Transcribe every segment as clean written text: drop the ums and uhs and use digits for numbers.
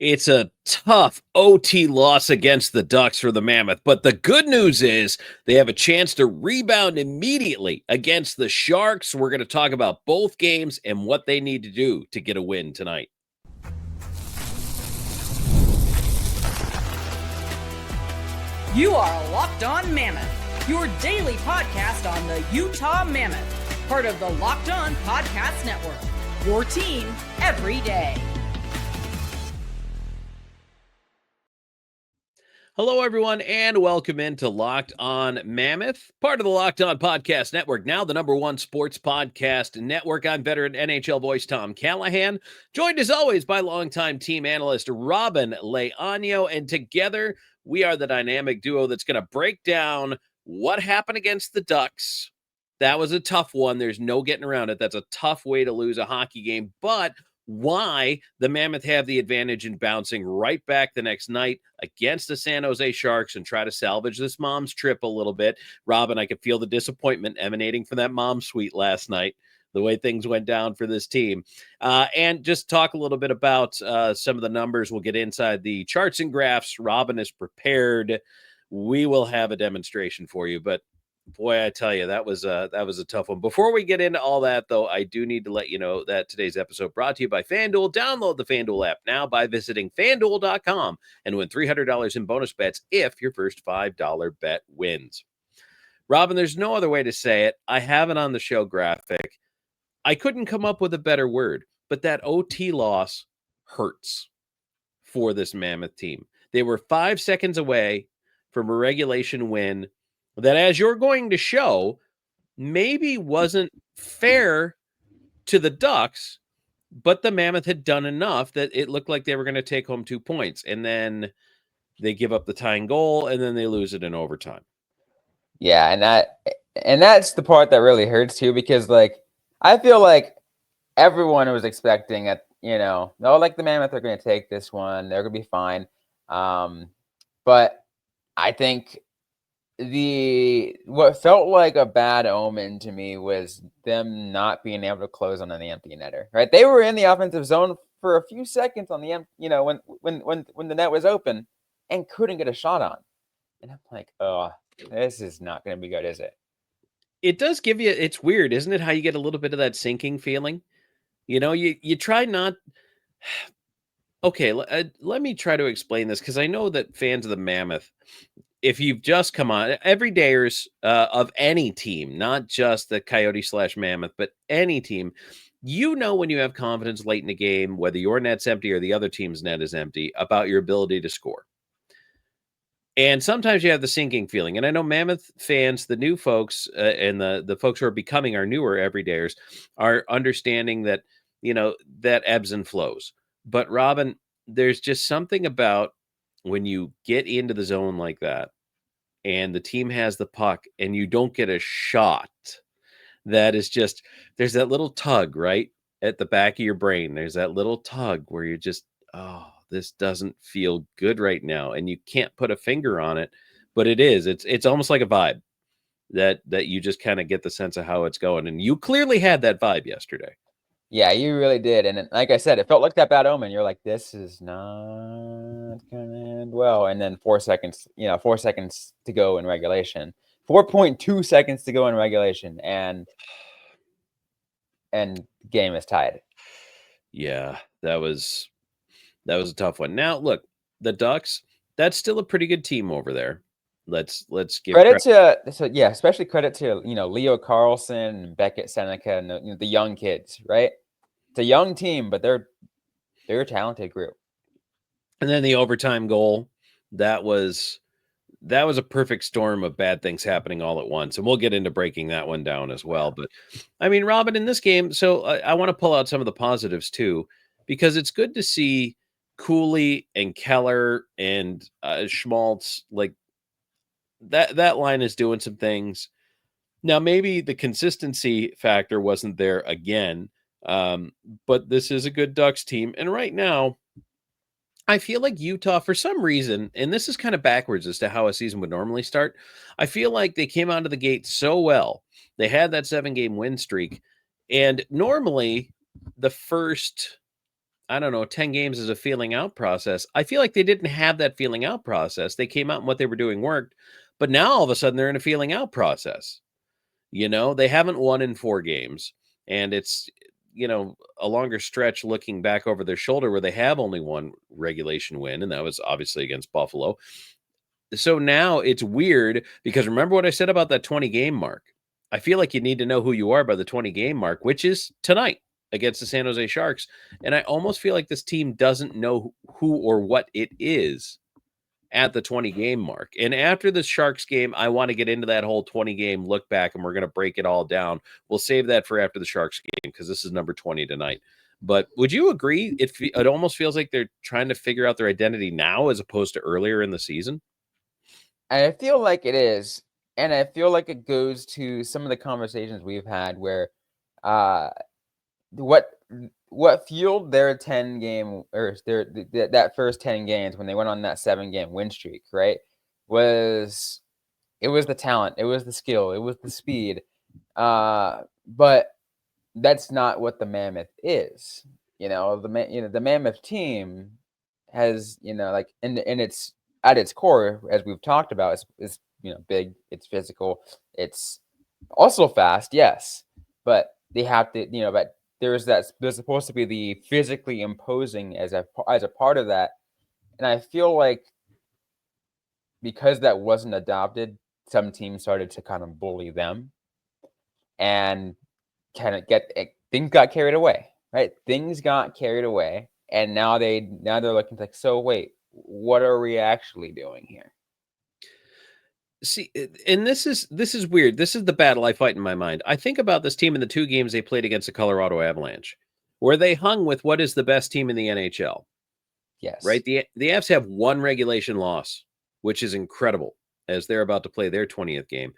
It's a tough OT loss against the Ducks for the Mammoth, but the good news is they have a chance to rebound immediately against the Sharks. We're going to talk about both games and what they need to do to get a win tonight. You are Locked On Mammoth, your daily podcast on the Utah Mammoth, part of the Locked On Podcast Network, your team every day. Hello, everyone, and welcome into Locked On Mammoth, part of the Locked On Podcast Network, now the #1 sports podcast network. I'm veteran NHL voice Tom Callahan, joined as always by longtime team analyst Robyn Leaño, and together we are the dynamic duo that's going to break down what happened against the Ducks. That was a tough one. There's no getting around it. That's a tough way to lose a hockey game, but why the Mammoth have the advantage in bouncing right back the next night against the San Jose Sharks and try to salvage this mom's trip a little bit. Robyn, I could feel the disappointment emanating from that mom suite last night, the way things went down for this team. And just talk a little bit about some of the numbers. We'll get inside the charts and graphs. Robyn is prepared. We will have a demonstration for you, but boy, I tell you, that was a tough one. Before we get into all that, though, I do need to let you know that today's episode brought to you by FanDuel. Download the FanDuel app now by visiting FanDuel.com and win $300 in bonus bets if your first $5 bet wins. Robyn, there's no other way to say it. I have it on the show graphic. I couldn't come up with a better word, but that OT loss hurts for this Mammoth team. They were 5 seconds away from a regulation win that, as you're going to show, maybe wasn't fair to the Ducks, but the Mammoth had done enough that it looked like they were going to take home 2 points. And then they give up the tying goal, and then they lose it in overtime. Yeah, and that's the part that really hurts too, because I feel like everyone was expecting the Mammoth are going to take this one. They're going to be fine. But I think what felt like a bad omen to me was them not being able to close on an empty netter. Right, they were in the offensive zone for a few seconds on the when the net was open and couldn't get a shot on. And I'm like, oh, this is not going to be good, is it? It does give you. It's weird, isn't it? How you get a little bit of that sinking feeling. You try not. Okay, let me try to explain this, because I know that fans of the Mammoth, if you've just come on, everydayers of any team, not just the Coyote/Mammoth, but any team, when you have confidence late in the game, whether your net's empty or the other team's net is empty, about your ability to score. And sometimes you have the sinking feeling. And I know Mammoth fans, the new folks and the folks who are becoming our newer everydayers, are understanding that, that ebbs and flows. But Robyn, there's just something about when you get into the zone like that and the team has the puck and you don't get a shot, that is just, there's that little tug right at the back of your brain. There's that little tug where you're just, oh, this doesn't feel good right now. And you can't put a finger on it, but it's almost like a vibe that you just kind of get the sense of how it's going. And you clearly had that vibe yesterday. Yeah, you really did. And like I said, it felt like that bad omen. You're like, this is not going to end well. And then 4 seconds, 4 seconds to go in regulation, 4.2 seconds to go in regulation. And game is tied. Yeah, that was a tough one. Now, look, the Ducks, that's still a pretty good team over there. Let's give credit to especially credit to Leo Carlson, Beckett Seneca, and the young kids, right? It's a young team, but they're a talented group. And then the overtime goal, that was a perfect storm of bad things happening all at once. And we'll get into breaking that one down as well. But I mean, Robyn, in this game, so I want to pull out some of the positives too, because it's good to see Cooley and Keller and Schmaltz, like that line is doing some things. Now, maybe the consistency factor wasn't there again, but this is a good Ducks team. And right now, I feel like Utah, for some reason, and this is kind of backwards as to how a season would normally start, I feel like they came out of the gate so well. They had that 7-game win streak. And normally, the first I don't know, 10 games as a feeling out process. I feel like they didn't have that feeling out process. They came out and what they were doing worked, but now all of a sudden they're in a feeling out process. They haven't won in 4 games, and it's, a longer stretch looking back over their shoulder where they have only one regulation win, and that was obviously against Buffalo. So now it's weird because remember what I said about that 20 game mark? I feel like you need to know who you are by the 20 game mark, which is tonight against the San Jose Sharks. And I almost feel like this team doesn't know who or what it is at the 20 game mark. And after the Sharks game, I want to get into that whole 20 game look back, and we're going to break it all down. We'll save that for after the Sharks game because this is number 20 tonight. But would you agree? It almost feels like they're trying to figure out their identity now as opposed to earlier in the season. And I feel like it is. And I feel like it goes to some of the conversations we've had where what fueled their 10 game or that first 10 games when they went on that 7-game win streak, right? It was the talent, it was the skill, it was the speed. But that's not what the Mammoth is. The Mammoth team has, like and it's at its core, as we've talked about, is big, it's physical, it's also fast, yes, but they have to, but there's supposed to be the physically imposing as a part of that, and I feel like because that wasn't adopted, some teams started to kind of bully them, and kind of things got carried away, right? Things got carried away, and now they're looking like, so wait, what are we actually doing here? See, and this is weird. This is the battle I fight in my mind. I think about this team in the 2 games they played against the Colorado Avalanche, where they hung with what is the best team in the NHL. Yes. Right? The Avs have 1 regulation loss, which is incredible, as they're about to play their 20th game.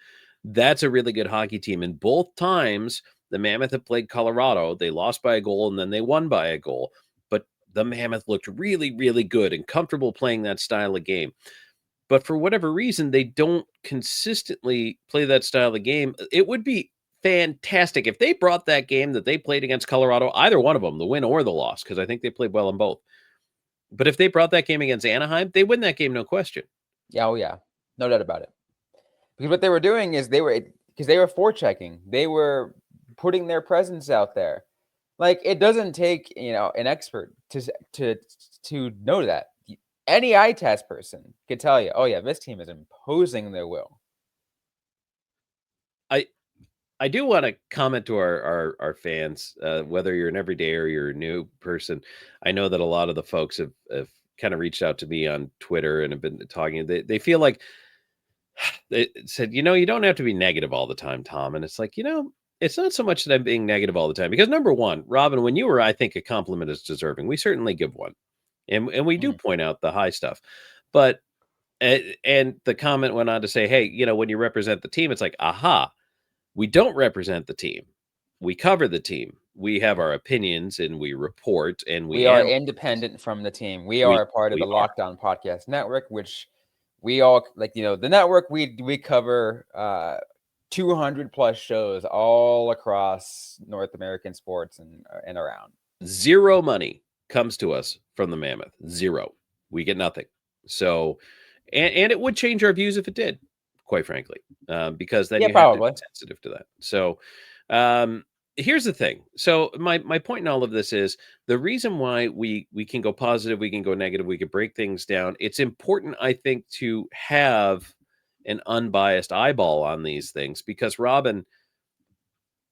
That's a really good hockey team. And both times the Mammoth have played Colorado, they lost by a goal and then they won by a goal. But the Mammoth looked really, really good and comfortable playing that style of game. But for whatever reason, they don't consistently play that style of game. It would be fantastic if they brought that game that they played against Colorado, either one of them, the win or the loss, because I think they played well in both. But if they brought that game against Anaheim, they win that game, no question. Yeah, oh yeah, no doubt about it. Because what they were doing is they were forechecking. They were putting their presence out there. Like, it doesn't take an expert to know that. Any eye test person could tell you, oh yeah, this team is imposing their will. I do want to comment to our fans, whether you're an everyday or you're a new person. I know that a lot of the folks have kind of reached out to me on Twitter and have been talking. They feel like they said, you don't have to be negative all the time, Tom. And it's like, it's not so much that I'm being negative all the time, because number one, Robyn, when you were, I think a compliment is deserving. We certainly give one. And we do point out the high stuff, but, and the comment went on to say, hey, when you represent the team, it's like, aha, we don't represent the team. We cover the team. We have our opinions and we report and we are independent from the team. We are a part of the Lockdown Podcast Network, which we all the network, we cover 200 plus shows all across North American sports and around. Zero money comes to us from the Mammoth. Zero. We get nothing. So, and it would change our views if it did, quite frankly, because then you have to be sensitive to that. So, here's the thing. So my point in all of this is the reason why we can go positive, we can go negative, we can break things down. It's important, I think, to have an unbiased eyeball on these things, because Robyn,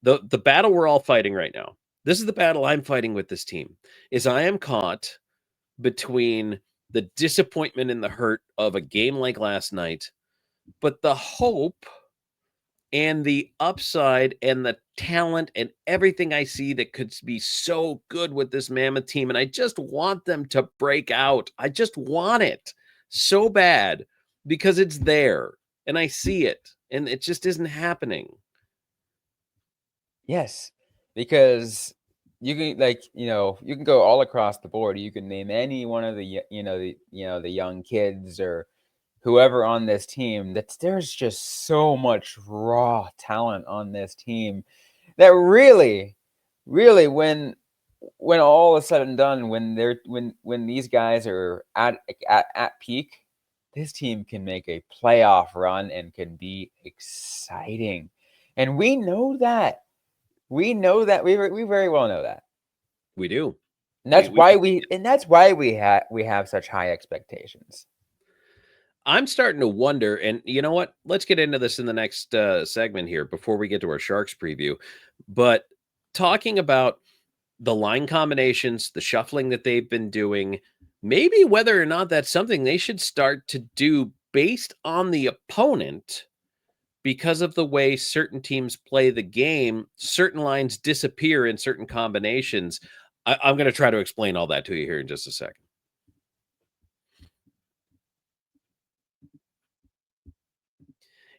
the battle we're all fighting right now, this is the battle I'm fighting with this team, is I am caught between the disappointment and the hurt of a game like last night, but the hope and the upside and the talent and everything I see that could be so good with this Mammoth team. And I just want them to break out. I just want it so bad because it's there and I see it and it just isn't happening. Yes, because you can you can go all across the board. You can name any one of the the young kids or whoever on this team. There's just so much raw talent on this team that really when when all is said and done, when these guys are at peak, this team can make a playoff run and can be exciting. And we know that. We know that. We very well know that. We do. And that's why we have such high expectations. I'm starting to wonder, and you know what? Let's get into this in the next segment here before we get to our Sharks preview. But talking about the line combinations, the shuffling that they've been doing, maybe whether or not that's something they should start to do based on the opponent, because of the way certain teams play the game, certain lines disappear in certain combinations. I'm going to try to explain all that to you here in just a second.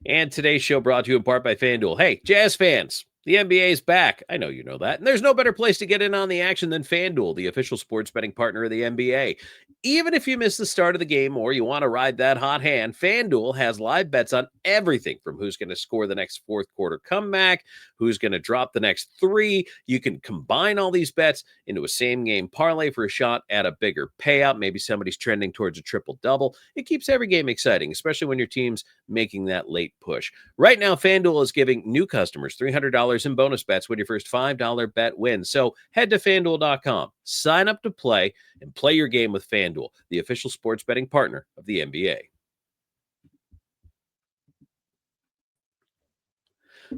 And today's show brought to you in part by FanDuel. Hey, Jazz fans, the NBA is back. I know you know that. And there's no better place to get in on the action than FanDuel, the official sports betting partner of the NBA. Even if you miss the start of the game or you want to ride that hot hand, FanDuel has live bets on everything from who's going to score the next fourth quarter comeback, who's going to drop the next three. You can combine all these bets into a same game parlay for a shot at a bigger payout. Maybe somebody's trending towards a triple-double. It keeps every game exciting, especially when your team's making that late push. Right now, FanDuel is giving new customers $300 in bonus bets when your first $5 bet wins. So head to FanDuel.com, sign up to play, and play your game with FanDuel, the official sports betting partner of the NBA.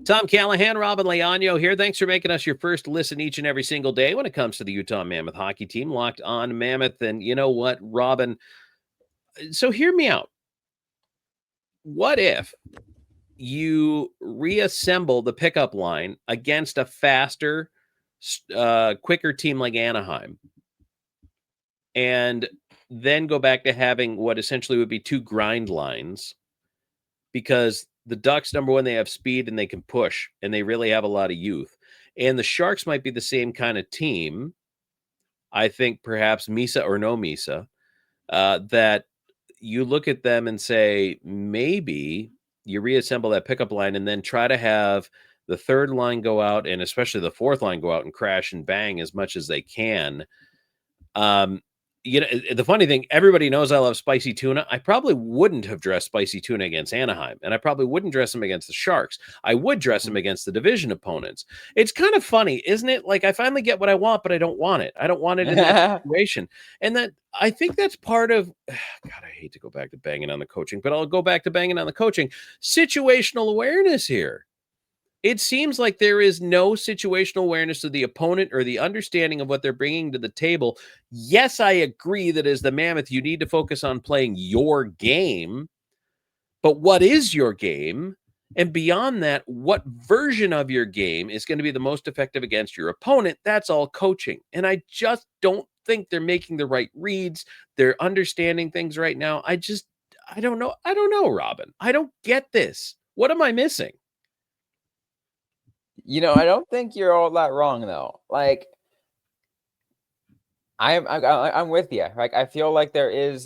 Tom Callahan, Robyn Leaño here. Thanks for making us your first listen each and every single day when it comes to the Utah Mammoth hockey team, Locked On Mammoth. And you know what, Robyn? So hear me out. What if you reassemble the pickup line against a faster, quicker team like Anaheim, and then go back to having what essentially would be two grind lines? Because the Ducks, number one, they have speed and they can push, and they really have a lot of youth. And the Sharks might be the same kind of team. I think perhaps Misa or no Misa, that you look at them and say, maybe you reassemble that pickup line and then try to have the third line go out, and especially the fourth line go out and crash and bang as much as they can. You know, the funny thing, everybody knows I love spicy tuna. I probably wouldn't have dressed spicy tuna against Anaheim, and I probably wouldn't dress them against the Sharks. I would dress them against the division opponents. It's kind of funny, isn't it? Like, I finally get what I want, but I don't want it. I don't want it in that situation. And that, I think that's part of, God, I hate to go back to banging on the coaching, but I'll go back to banging on the coaching. Situational awareness here. It seems like there is no situational awareness of the opponent or the understanding of what they're bringing to the table. Yes, I agree that as the Mammoth, you need to focus on playing your game. But what is your game? And beyond that, what version of your game is going to be the most effective against your opponent? That's all coaching. And I just don't think they're making the right reads. They're understanding things right now. I don't know. I don't know, Robyn. I don't get this. What am I missing? You know, I don't think you're all that wrong, though. Like, I'm with you. Like, I feel like there is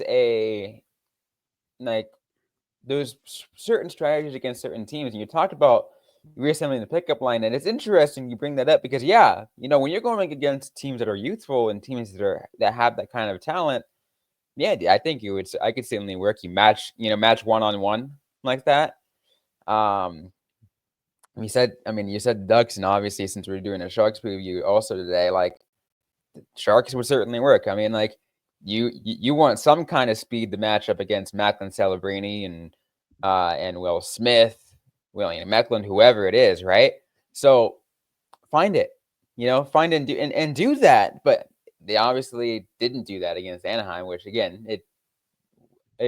there's certain strategies against certain teams, and you talked about reassembling the pickup line, and it's interesting you bring that up because, yeah, you know, when you're going against teams that are youthful and teams that have that kind of talent, yeah, I think I could certainly work. You match one-on-one like that. You said Ducks, and obviously since we're doing a Sharks preview also today, like, Sharks would certainly work. I mean, like, you want some kind of speed to match up against Macklin Celebrini and Will Smith, William Macklin, whoever it is, right? So find it, find and do that. But they obviously didn't do that against Anaheim, which again, it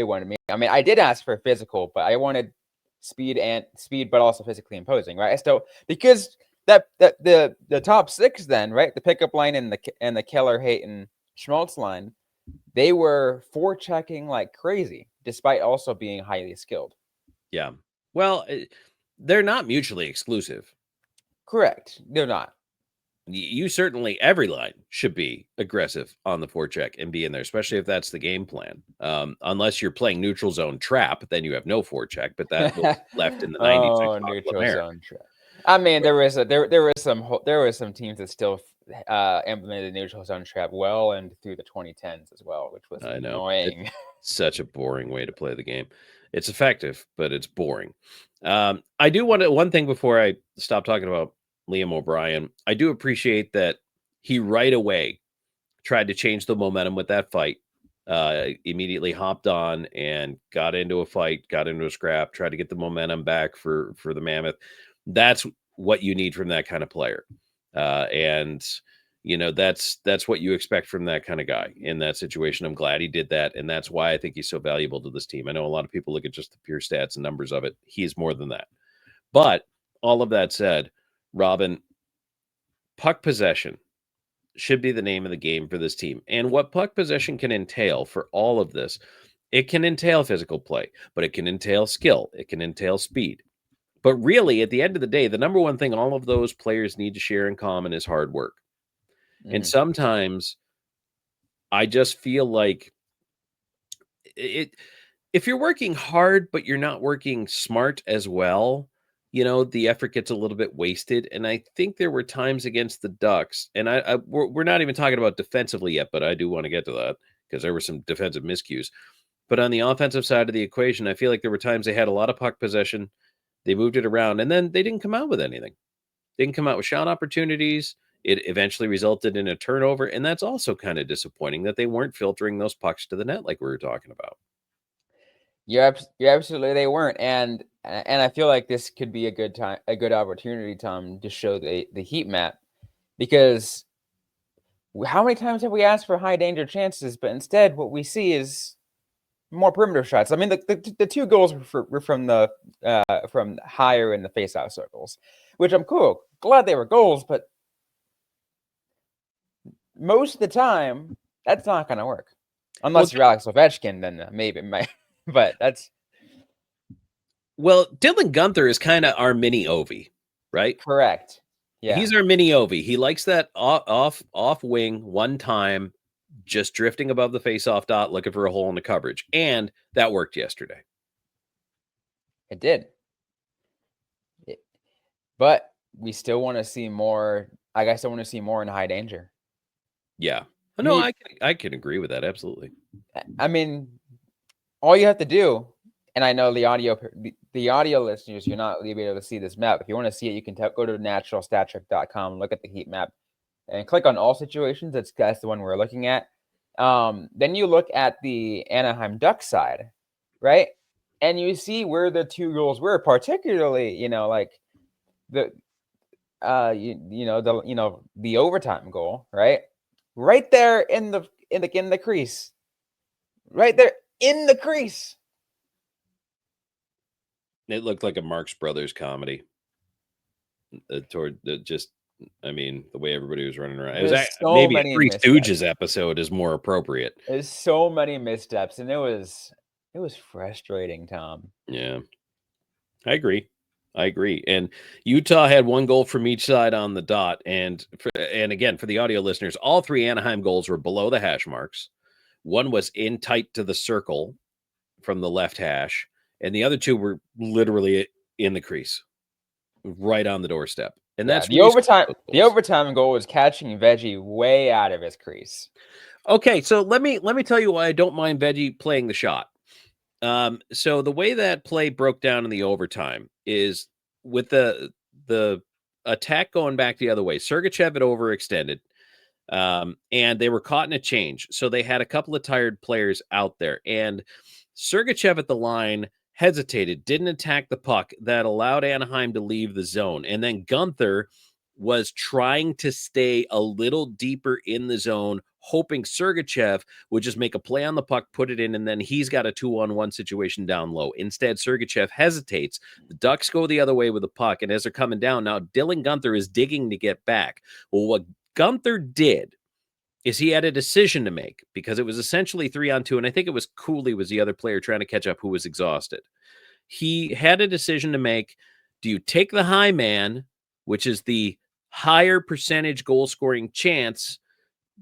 wanted me. I mean, I did ask for physical, but I wanted speed, but also physically imposing, right? So because that the top six then, right, the pickup line and the Keller-Schmaltz line, they were forechecking like crazy, despite also being highly skilled. Yeah, well, they're not mutually exclusive. Correct, they're not. You certainly, every line should be aggressive on the forecheck and be in there, especially if that's the game plan. Unless you're playing neutral zone trap, then you have no forecheck, but that left in the 90s. Neutral zone trap. I mean, there was some teams that implemented the neutral zone trap well and through the 2010s as well, which was annoying. It's such a boring way to play the game. It's effective, but it's boring. I do want to, one thing before I stop talking about Liam O'Brien, I do appreciate that he right away tried to change the momentum with that fight. Immediately hopped on and got into a fight, got into a scrap, tried to get the momentum back for the Mammoth. That's what you need from that kind of player. And that's what you expect from that kind of guy in that situation. I'm glad he did that. And that's why I think he's so valuable to this team. I know a lot of people look at just the pure stats and numbers of it. He's more than that. But all of that said, Robyn, puck possession should be the name of the game for this team. And what puck possession can entail for all of this, it can entail physical play, but it can entail skill. It can entail speed. But really, at the end of the day, the number one thing all of those players need to share in common is hard work. And sometimes I just feel like if you're working hard, but you're not working smart as well, the effort gets a little bit wasted. And I think there were times against the Ducks, and we're not even talking about defensively yet, but I do want to get to that because there were some defensive miscues. But on the offensive side of the equation, I feel like there were times they had a lot of puck possession. They moved it around, and then they didn't come out with anything. They didn't come out with shot opportunities. It eventually resulted in a turnover, and that's also kind of disappointing that they weren't filtering those pucks to the net like we were talking about. You're absolutely, they weren't, and I feel like this could be a good opportunity, Tom, to show the heat map, because how many times have we asked for high danger chances, but instead what we see is more perimeter shots. I mean, the two goals were from higher in the faceoff circles, which I'm glad they were goals, but most of the time that's not going to work unless you're Alex Ovechkin, then maybe it might. But that's Dylan Guenther is kind of our mini Ovi, right? Correct. Yeah, he's our mini Ovi. He likes that off wing one time, just drifting above the faceoff dot, looking for a hole in the coverage, and that worked yesterday. It did. But we still want to see more. I guess I want to see more in high danger. Yeah, no, I can agree with that absolutely. I mean, all you have to do, and I know the audio listeners, you're not going to be able to see this map. If you want to see it, you can go to naturalstattrick.com, look at the heat map, and click on all situations. That's the one we're looking at. Then you look at the Anaheim Ducks side, right? And you see where the two goals were, particularly, like the the overtime goal, right? Right there in the crease. Right there in the crease. It looked like a Marx Brothers comedy. The way everybody was running around. It was maybe a Three Stooges episode is more appropriate. There's so many missteps, and it was frustrating, Tom. Yeah, I agree. And Utah had one goal from each side on the dot. And again, for the audio listeners, all three Anaheim goals were below the hash marks. One was in tight to the circle from the left hash, and the other two were literally in the crease, right on the doorstep. And that's the overtime. The overtime goal was catching Veggie way out of his crease. Okay, so let me tell you why I don't mind Veggie playing the shot. So the way that play broke down in the overtime is with the attack going back the other way. Sergachev had overextended, and they were caught in a change. So they had a couple of tired players out there, and Sergachev at the line hesitated, didn't attack the puck. That allowed Anaheim to leave the zone. And then Gunther was trying to stay a little deeper in the zone, hoping Sergachev would just make a play on the puck, put it in, and then he's got a 2-on-1 situation down low. Instead, Sergachev hesitates. The Ducks go the other way with the puck, and as they're coming down, now Dylan Guenther is digging to get back. Well, what Gunther did is he had a decision to make because it was essentially 3-on-2, and I think it was Cooley was the other player trying to catch up who was exhausted. He had a decision to make. Do you take the high man, which is the higher percentage goal-scoring chance,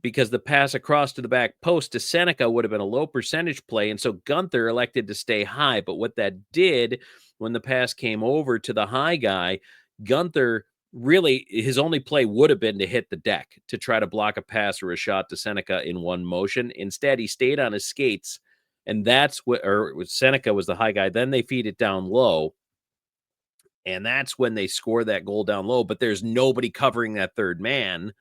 because the pass across to the back post to Seneca would have been a low percentage play, and so Gunther elected to stay high. But what that did, when the pass came over to the high guy, Gunther really his only play would have been to hit the deck to try to block a pass or a shot to Seneca in one motion. Instead, he stayed on his skates, and that's what, or Seneca was the high guy. Then they feed it down low, and that's when they score that goal down low. But there's nobody covering that third man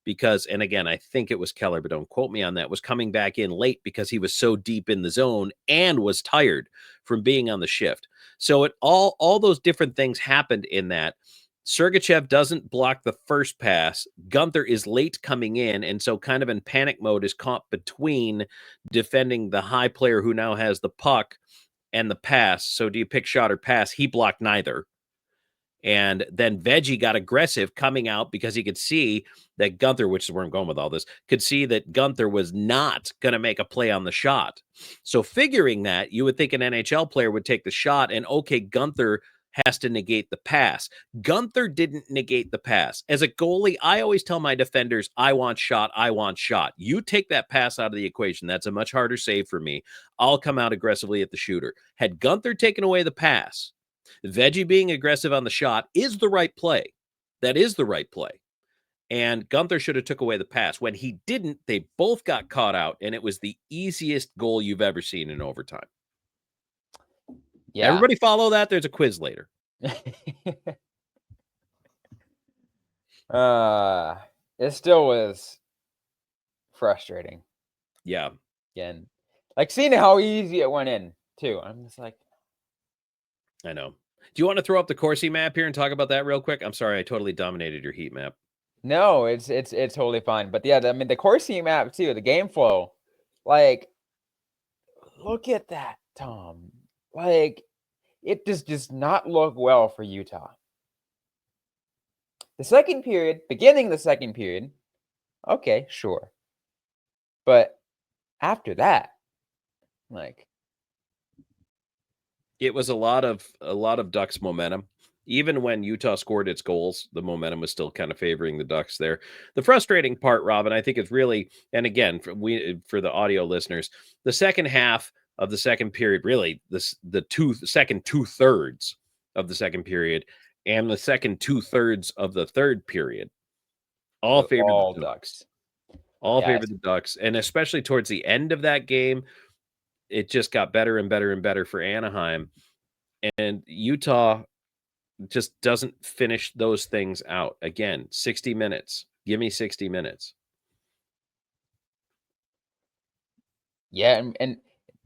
because, and again, I think it was Keller, but don't quote me on that, was coming back in late because he was so deep in the zone and was tired from being on the shift. So it all those different things happened in that. Sergachev doesn't block the first pass. Gunther is late coming in, and so kind of in panic mode is caught between defending the high player who now has the puck and the pass. So do you pick shot or pass? He blocked neither. And then Veggie got aggressive coming out because he could see that Gunther, which is where I'm going with all this, could see that Gunther was not going to make a play on the shot. So figuring that, you would think an NHL player would take the shot and, okay, Gunther has to negate the pass. Gunther didn't negate the pass. As a goalie, I always tell my defenders, I want shot, I want shot. You take that pass out of the equation. That's a much harder save for me. I'll come out aggressively at the shooter. Had Gunther taken away the pass, Veggie being aggressive on the shot is the right play. That is the right play. And Gunther should have took away the pass. When he didn't, they both got caught out, and it was the easiest goal you've ever seen in overtime. Yeah. Everybody follow that. There's a quiz later. It still was frustrating. Yeah. Again, like seeing how easy it went in too. I'm just like, I know. Do you want to throw up the Corsi map here and talk about that real quick? I'm sorry, I totally dominated your heat map. No, it's totally fine. But yeah, I mean the Corsi map too, the game flow. Like, look at that, Tom. Like, it just does not look well for Utah. The second period, beginning the second period, okay, sure. But after that, like, it was a lot of Ducks momentum. Even when Utah scored its goals, the momentum was still kind of favoring the Ducks there. The frustrating part, Robin, I think is really, and again, for the audio listeners, the second half of the second period, really the second 2/3 of the second period and the second 2/3 of the third period, all favored the Ducks. All favored the Ducks, and especially towards the end of that game, it just got better and better and better for Anaheim, and Utah just doesn't finish those things out. Again, 60 minutes. Give me 60 minutes. Yeah, and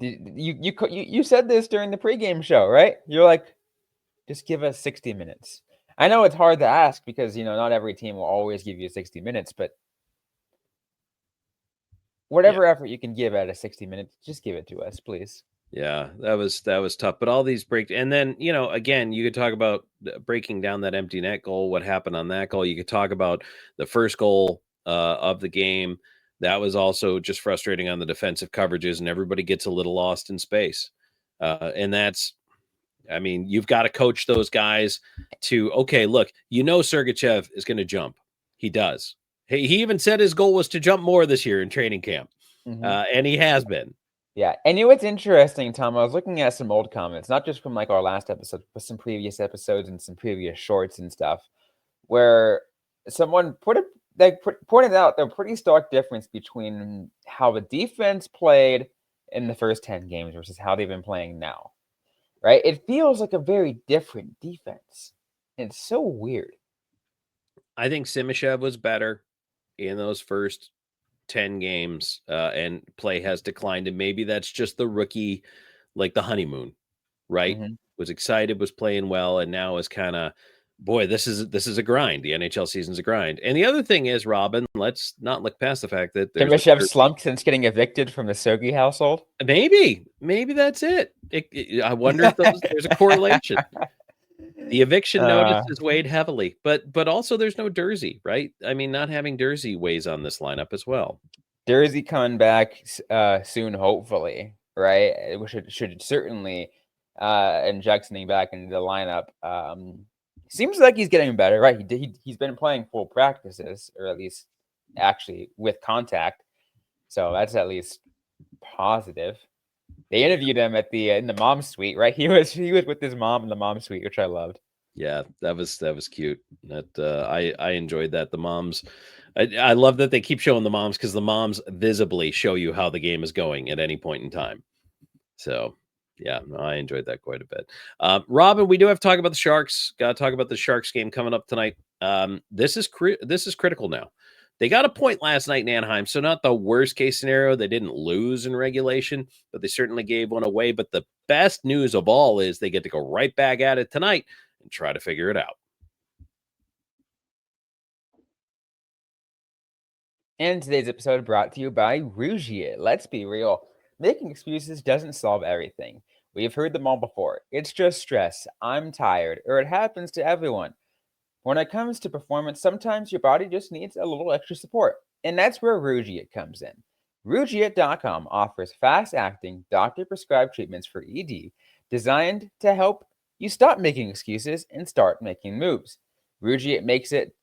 you said this during the pregame show, right? You're like, just give us 60 minutes. I know it's hard to ask because, not every team will always give you 60 minutes, but whatever effort you can give out of 60 minutes, just give it to us, please. Yeah, that was tough. But all these and then, again, you could talk about breaking down that empty net goal, what happened on that goal. You could talk about the first goal of the game. That was also just frustrating on the defensive coverages, and everybody gets a little lost in space. And that's, you've got to coach those guys to, okay, look, Sergachev is going to jump. He does. He even said his goal was to jump more this year in training camp. Mm-hmm. And he has been. Yeah. And what's interesting, Tom, I was looking at some old comments, not just from like our last episode, but some previous episodes and some previous shorts and stuff, where someone pointed out the pretty stark difference between how the defense played in the first 10 games versus how they've been playing now. Right? It feels like a very different defense. It's so weird. I think Simashev was better in those first 10 games, and play has declined. And maybe that's just the rookie, like the honeymoon, right? Mm-hmm. Was excited, was playing well, and now is kind of, boy, this is a grind. The NHL season's a grind. And the other thing is, Robin, let's not look past the fact that Simashev slumped since getting evicted from the Sogi household. Maybe that's it. I wonder if there's a correlation. The eviction notice has weighed heavily, but also there's no Dursey, right? Not having Dursey weighs on this lineup as well. Dursey coming back soon, hopefully, right? We should certainly injecting back into the lineup. Seems like he's getting better, right? He's been playing full practices, or at least actually with contact, so that's at least positive. They interviewed him in the mom's suite, right? He was with his mom in the mom's suite, which I loved. Yeah, that was cute. That I enjoyed that. The moms, I love that they keep showing the moms because the moms visibly show you how the game is going at any point in time. So yeah, no, I enjoyed that quite a bit. Robin, we do have to talk about the Sharks. Got to talk about the Sharks game coming up tonight. This is critical now. They got a point last night in Anaheim, so not the worst case scenario. They didn't lose in regulation, but they certainly gave one away. But the best news of all is they get to go right back at it tonight and try to figure it out. And today's episode brought to you by URGED. Let's be real. Making excuses doesn't solve everything. We've heard them all before. It's just stress, I'm tired, or it happens to everyone. When it comes to performance, sometimes your body just needs a little extra support. And that's where URGED comes in. URGED.com offers fast-acting, doctor-prescribed treatments for ED designed to help you stop making excuses and start making moves. URGED makes it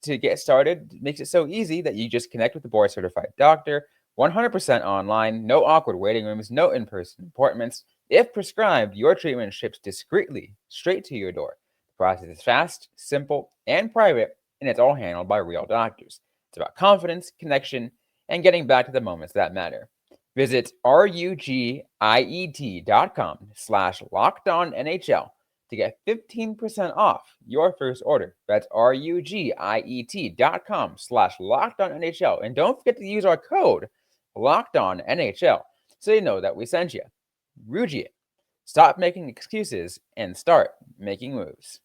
so easy that you just connect with a board-certified doctor, 100% online, no awkward waiting rooms, no in-person appointments. If prescribed, your treatment ships discreetly straight to your door. The process is fast, simple, and private, and it's all handled by real doctors. It's about confidence, connection, and getting back to the moments that matter. Visit rugiet.com/lockedonnhl to get 15% off your first order. That's rugiet.com/lockedonnhl. And don't forget to use our code LOCKEDONNHL so you know that we sent you. URGED. Stop making excuses and start making moves.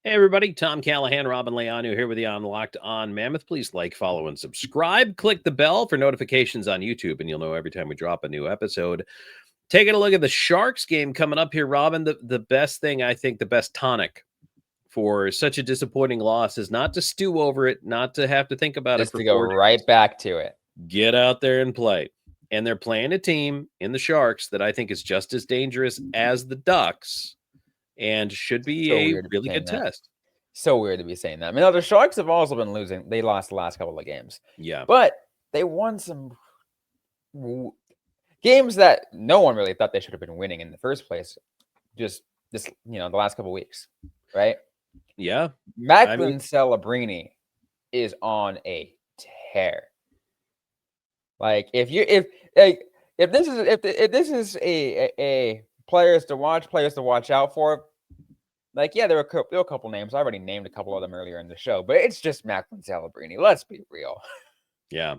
Hey everybody, Tom Callahan, Robyn Leaño here with you on Locked On Mammoth. Please like, follow, and subscribe. Click the bell for notifications on YouTube, and you'll know every time we drop a new episode. Taking a look at the Sharks game coming up here, Robin. The best thing, I think, the best tonic for such a disappointing loss is not to stew over it, not to have to think about Just it for to go 4 days. right back to it. Get out there and play. And they're playing a team in the Sharks that I think is just as dangerous as the Ducks and should be a really good test. So weird to be saying that. I mean, the Sharks have also been losing. They lost the last couple of games. Yeah. But they won some games that no one really thought they should have been winning in the first place. Just this, the last couple of weeks, right? Yeah. Macklin Celebrini is on a tear. Like if this is a players to watch out for. Like, yeah, there were a couple names. I already named a couple of them earlier in the show, but it's just Macklin Celebrini. Let's be real. Yeah.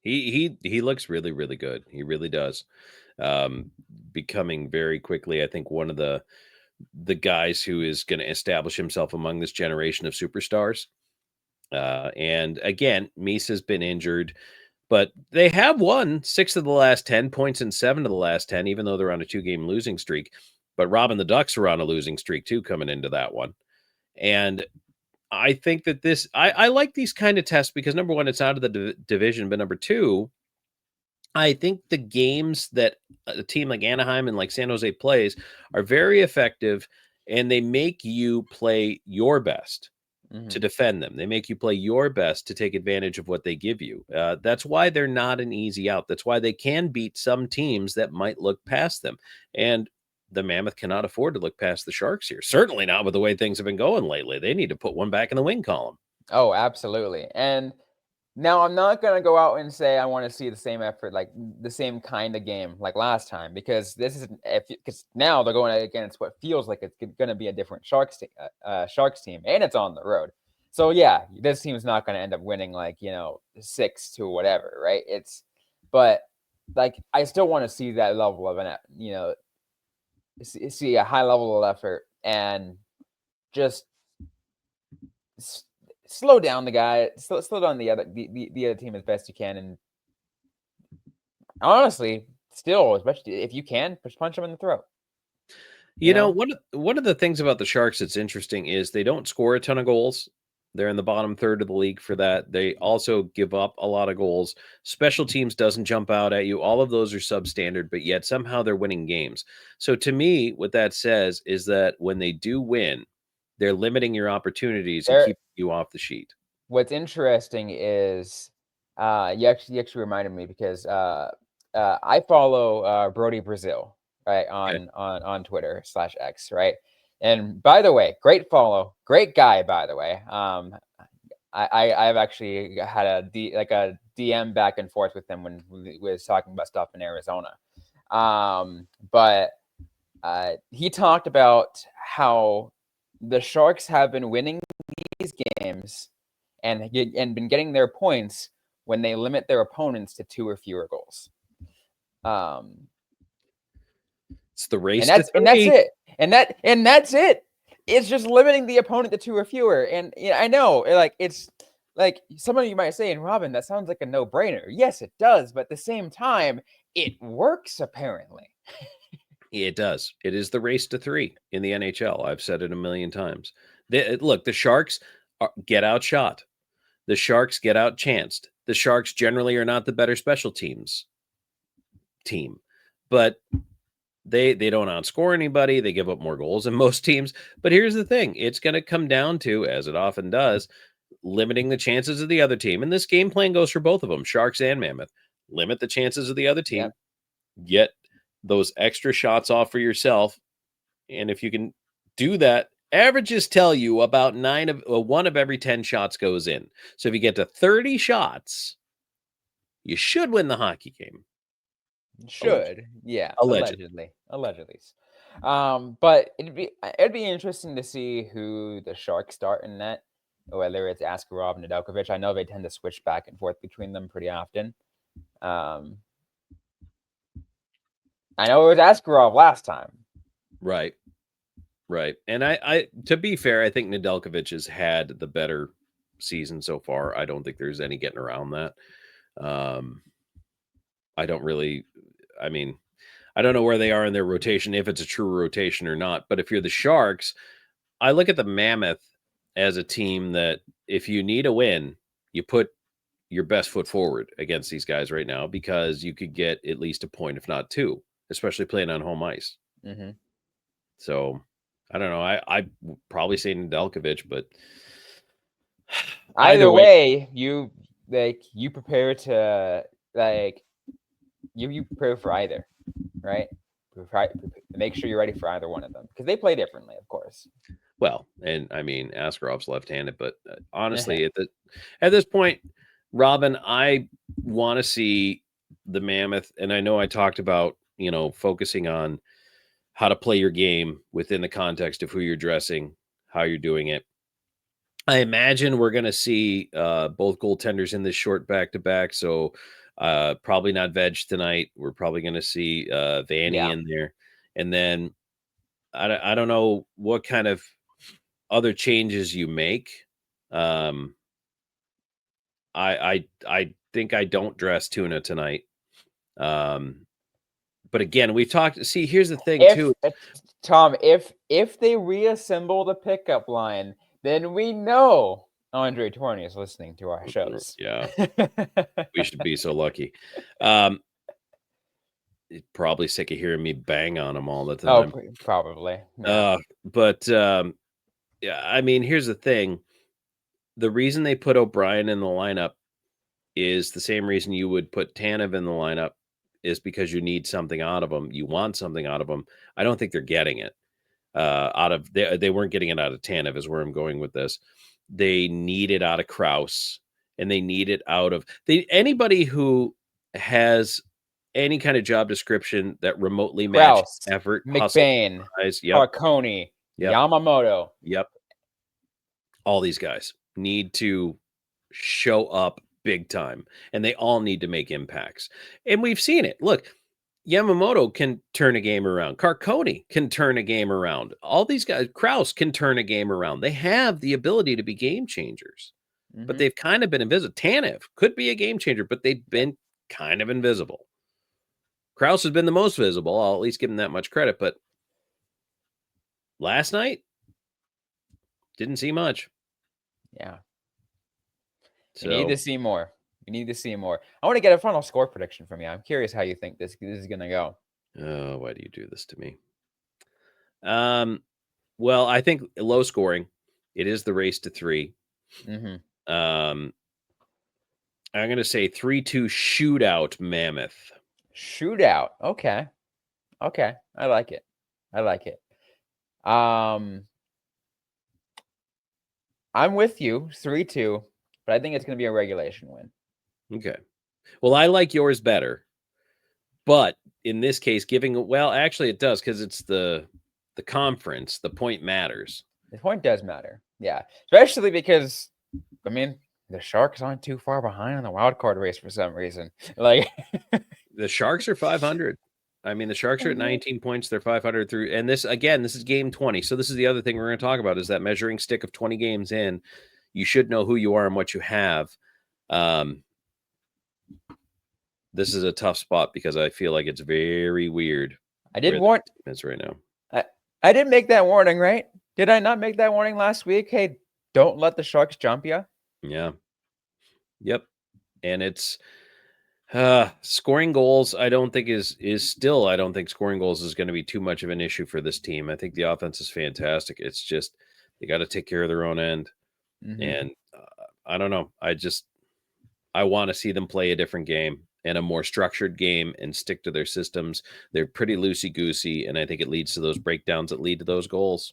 He looks really, really good. He really does. Becoming very quickly, I think, one of the guys who is going to establish himself among this generation of superstars. And again, Misa's been injured, but they have won 6 of the last 10, points in 7 of the last 10, even though they're on a 2-game losing streak. But Robin, the Ducks are on a losing streak too, coming into that one. And I think that I like these kind of tests because number one, it's out of the division, but number two, I think the games that a team like Anaheim and like San Jose plays are very effective, and they make you play your best to defend them. They make you play your best to take advantage of what they give you. That's why they're not an easy out. That's why they can beat some teams that might look past them. And the Mammoth cannot afford to look past the Sharks here. Certainly not with the way things have been going lately. They need to put one back in the win column. Oh, absolutely. And now I'm not going to go out and say I want to see the same effort, like the same kind of game like last time, because because now they're going against what feels like it's going to be a different Sharks team, and it's on the road. So yeah, this team's not going to end up winning 6 to whatever, right? But like I still want to see that level of see a high level of effort and just slow down the guy, slow down the other team as best you can, and honestly, still, especially if you can, punch them in the throat. You know, one of the things about the Sharks that's interesting is they don't score a ton of goals. They're in the bottom third of the league for that. They also give up a lot of goals. Special teams doesn't jump out at you. All of those are substandard, but yet somehow they're winning games. So to me, what that says is that when they do win, they're limiting your opportunities and keeping you off the sheet. What's interesting is you actually reminded me because I follow Brody Brazil right, on Twitter /X, right? And by the way, great follow, great guy, by the way. I've actually had a DM back and forth with him when we was talking about stuff in Arizona. But he talked about how the Sharks have been winning these games and been getting their points when they limit their opponents to 2 or fewer goals. It's the race and to 3. that's it. And that's it. It's just limiting the opponent to 2 or fewer. And I know, like, it's like some of you might say, and Robyn, that sounds like a no-brainer. Yes, it does, but at the same time, it works apparently. It does. It is the race to 3 in the NHL. I've said it a million times. Look, the Sharks get outshot. The Sharks get outchanced. The Sharks generally are not the better special teams team, but they don't outscore anybody. They give up more goals than most teams. But here's the thing. It's going to come down to, as it often does, limiting the chances of the other team. And this game plan goes for both of them, Sharks and Mammoth. Limit the chances of the other team. Yep. Get those extra shots off for yourself. And if you can do that, averages tell you about 1 of every 10 shots goes in. So if you get to 30 shots, you should win the hockey game. Should. Yeah. Allegedly. But it'd be interesting to see who the Sharks start in net, whether it's Askarov and Nedeljkovic. I know they tend to switch back and forth between them pretty often. I know it was Askarov last time. Right. And I to be fair, I think Nedeljkovic has had the better season so far. I don't think there's any getting around that. I don't know where they are in their rotation, if it's a true rotation or not. But if you're the Sharks, I look at the Mammoth as a team that if you need a win, you put your best foot forward against these guys right now, because you could get at least a point, if not 2, especially playing on home ice. Mm-hmm. So I don't know. I probably say Nedeljkovic, but either way, you prepare to you prepare for either, right? Make sure you're ready for either one of them, because they play differently, of course. Well, and I mean, Askarov's left-handed, but honestly, at this point, Robyn, I want to see the Mammoth, and I know I talked about, focusing on how to play your game within the context of who you're dressing, how you're doing it. I imagine we're going to see both goaltenders in this short back-to-back, so probably not Veg tonight. We're probably going to see Vanny in there. And then I don't know what kind of other changes you make. I think I don't dress Tuna tonight. But again, we've talked. See, here's the thing, too. Tom, if they reassemble the pickup line, then we know Andre Tourny is listening to our shows. Yeah. We should be so lucky. He's probably sick of hearing me bang on him all the time. Oh, probably. Yeah. But yeah, I mean, here's the thing. The reason they put O'Brien in the lineup is the same reason you would put Tanev in the lineup, is because you need something out of them. You want something out of them. I don't think they're getting it they weren't getting it out of Tanev, is where I'm going with this. They need it out of Crouse, and they need it out of anybody who has any kind of job description that remotely matches effort. McBain, Marconi, Yamamoto. Yep. All these guys need to show up big time, and they all need to make impacts. And we've seen it. Look, Yamamoto can turn a game around. Carconi can turn a game around. All these guys, Crouse can turn a game around. They have the ability to be game changers, but they've kind of been invisible. Tanev could be a game changer, but they've been kind of invisible. Crouse has been the most visible. I'll at least give him that much credit, but last night, didn't see much. Yeah. So we need to see more. I want to get a final score prediction from you. I'm curious how you think this is going to go. Oh, why do you do this to me? Well, I think low scoring. It is the race to 3. I'm going to say 3-2 shootout Mammoth. Shootout. Okay. Okay. I like it. I'm with you, 3-2, but I think it's going to be a regulation win. Okay. Well, I like yours better, but in this case, actually it does because it's the conference. The point matters. The point does matter. Yeah. Especially because, I mean, the Sharks aren't too far behind on the wild card race for some reason. Like, The Sharks are 500. I mean, the Sharks are at 19 points. They're 500 through. And this is game 20. So this is the other thing we're going to talk about is that measuring stick of 20 games in. You should know who you are and what you have. This is a tough spot because I feel like it's very weird. I did warn. It's right now. I did make that warning, right? Did I not make that warning last week? Hey, don't let the Sharks jump you. Yeah. Yep. And it's scoring goals. I don't think I don't think scoring goals is going to be too much of an issue for this team. I think the offense is fantastic. It's just they got to take care of their own end. Mm-hmm. And I don't know. I want to see them play a different game and a more structured game and stick to their systems. They're pretty loosey-goosey, and I think it leads to those breakdowns that lead to those goals.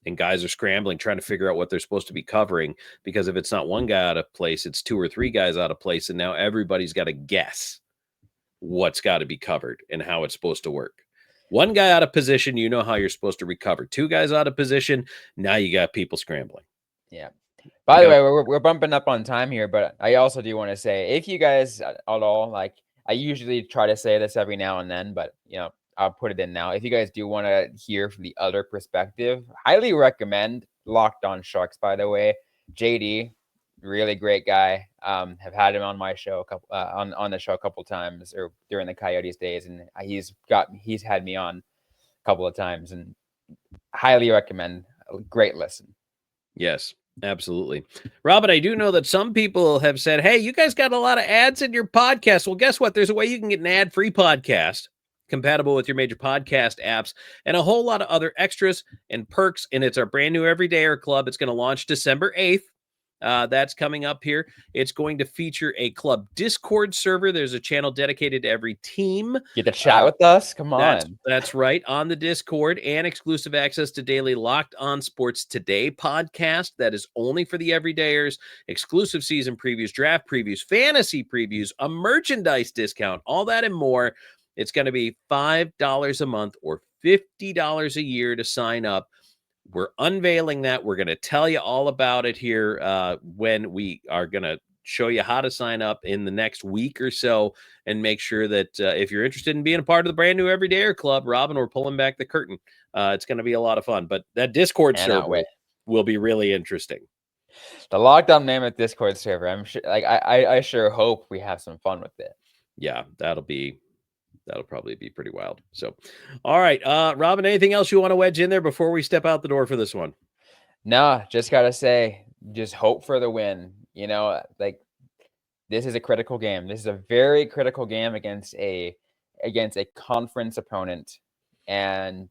And guys are scrambling, trying to figure out what they're supposed to be covering, because if it's not one guy out of place, it's 2 or 3 guys out of place, and now everybody's got to guess what's got to be covered and how it's supposed to work. One guy out of position, you know how you're supposed to recover. 2 guys out of position, now you got people scrambling. Yeah. By the way, we're bumping up on time here, but I also do want to say, if you guys at all, like, I usually try to say this every now and then, but, you know, I'll put it in now. If you guys do want to hear from the other perspective, highly recommend Locked On Sharks, by the way. JD, really great guy. Have had him on my show on the show a couple times, or during the Coyotes days, and he's had me on a couple of times, and highly recommend. A great listen. Yes. Absolutely. Robyn, I do know that some people have said, hey, you guys got a lot of ads in your podcast. Well, guess what? There's a way you can get an ad-free podcast compatible with your major podcast apps and a whole lot of other extras and perks. And it's our brand new Everydayer Club. It's going to launch December 8th. That's coming up here. It's going to feature a club Discord server. There's a channel dedicated to every team. Get to chat with us. Come on. That's right. On the Discord, and exclusive access to daily Locked On Sports Today podcast. That is only for the Everydayers. Exclusive season previews, draft previews, fantasy previews, a merchandise discount, all that and more. It's going to be $5 a month or $50 a year to sign up. We're unveiling that. We're going to tell you all about it here when we are going to show you how to sign up in the next week or so, and make sure that if you're interested in being a part of the brand new Everydayer Club, Robyn, we're pulling back the curtain. It's going to be a lot of fun, but that Discord server will be really interesting. The Locked On Mammoth Discord server. I'm sure, like, I sure hope we have some fun with it. Yeah, that'll probably be pretty wild. So, all right, Robyn, anything else you want to wedge in there before we step out the door for this one? No, just got to say, just hope for the win. You know, like, this is a critical game. This is a very critical game against a conference opponent, and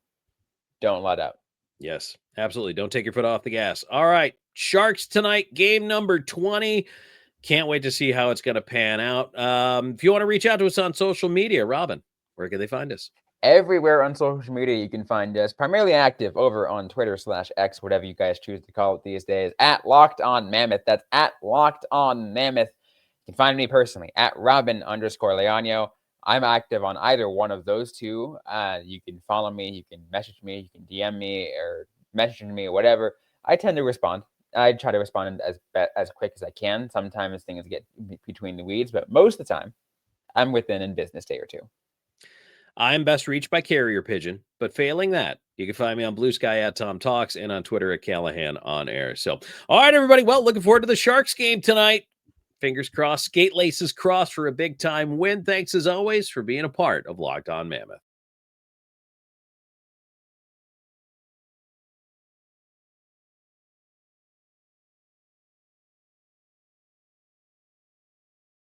don't let up. Yes, absolutely. Don't take your foot off the gas. All right, Sharks tonight, game number 20. Can't wait to see how it's going to pan out. If you want to reach out to us on social media, Robyn, where can they find us? Everywhere on social media, you can find us. Primarily active over on Twitter/X, whatever you guys choose to call it these days, at Locked On Mammoth. That's at Locked On Mammoth. You can find me personally at Robyn_Leaño. I'm active on either one of those two. You can follow me. You can message me. You can DM me or message me or whatever. I tend to respond. I try to respond as quick as I can. Sometimes things get between the weeds, but most of the time, I'm within a business day or two. I'm best reached by carrier pigeon, but failing that, you can find me on Blue Sky at Tom Talks and on Twitter at Callahan on Air. So, all right, everybody. Well, looking forward to the Sharks game tonight. Fingers crossed, skate laces crossed for a big time win. Thanks as always for being a part of Locked On Mammoth.